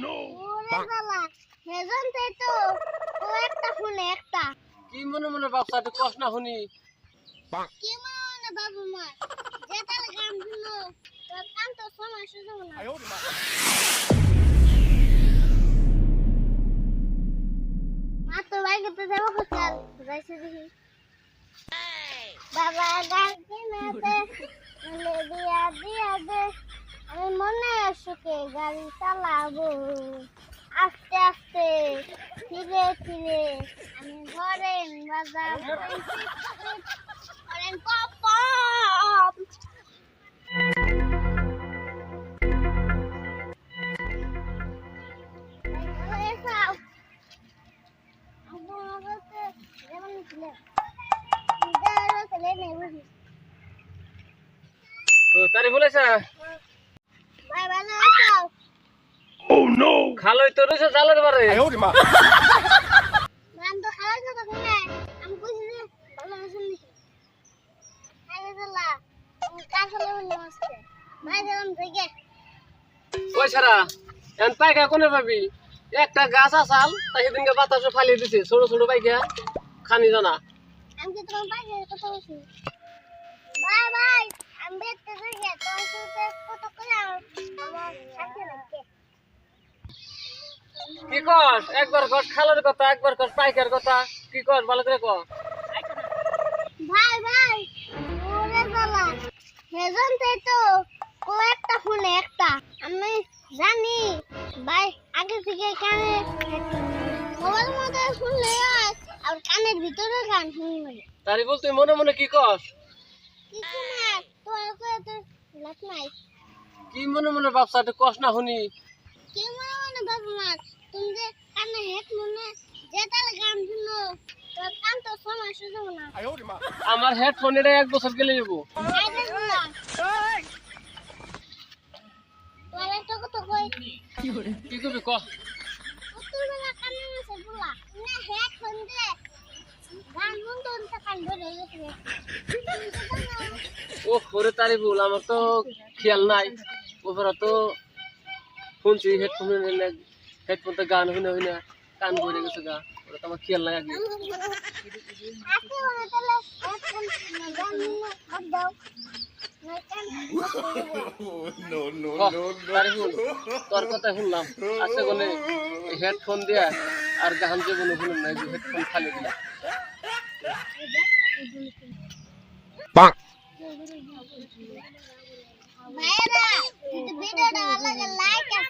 ওরে বাবা হেজন তো ও একটা শুনে একটা কি মনে মনে বাপসা একটু কষ্ট না শুনি কি মনে বাবু মা যে তার গান শুনো তোর কান তো সময় সুযোগ না মা তো বাইকে তো যাবো কোথাল যাইছে দেখি বাবা গান কিনাতে বলে দিয়া দিয়া দে আমি মনে সুখে গাড়ি চালাবো আস্তে আস্তে ধীরে ধীরে আমি ঘরে বাজার করেন পপ পপ তারি বলেছে ভাই ভালো আছো খালোই তো রয়েছে জালের বারে গান তো খাওয়ার কথা শুনে আমি বুঝি যে ভালো আছেন নাকি আরে দাদা আমি কাছে বললাম আজকে ভাই গেলাম থেকে ওই সারা এখন পাইকা কোনে পাবি একটা গাছ আসাল তাই সেদিনকে বাতাসে ফালিয়ে দিছে ছোট ছোট পাইকা খানি জানা আমি কি তোমার বাইরে কথা বলছি ভাই ভাই আমি দেখতে থেকে তোমার সাথে কত করে আমার সাথে লাগবে কি কস একবার কস খালের কথা একবার কস পাইকার কথা কি কস ভালো করে কস ভাই ভাই ওরে বাবা হেজন তো ও একটা শুনে একটা আমি জানি ভাই আগে থেকে কানে মোবাইল মধ্যে শুনলে হয় আর কানের ভিতরে গান শুনি মানে তারি বল তুই মনে মনে কি কস কিছু না তোমার করে তো লাভ নাই কি মনে মনে বাপসা একটু কষ্ট না শুনি কি মনে মনে বাবু মা তুমি যে কানে হেড মনে যে তার গান শুনো তোর কান তো সময় সুযোগ না আমার হেডফোন এটা 1 বছর গেলে যাবো আইরে না তোরা তো কত কই কি করবি ক কতগুলা কানে আছে বুলা না হেড ফোন দে গান শুনতে শুনতে কান ধরে গেছে ও করে তারি বল আমার তো খেয়াল নাই ওপরা তো শুনছি হেডফোন তো গান শুনে শুনে কান ভরে গেছে গা ওরা তো আমার খেয়াল নাই আগে আজকে মনে তাহলে হেডফোন গান শুনে দাও না কান তারি বল তোর কথা শুনলাম আজকে বলে হেডফোন দিয়া আর গান যে বলে শুনলাম না হেডফোন খালি দিলাম ভাইরা যদি ভিডিওটা ভালো লাগে লাইক আর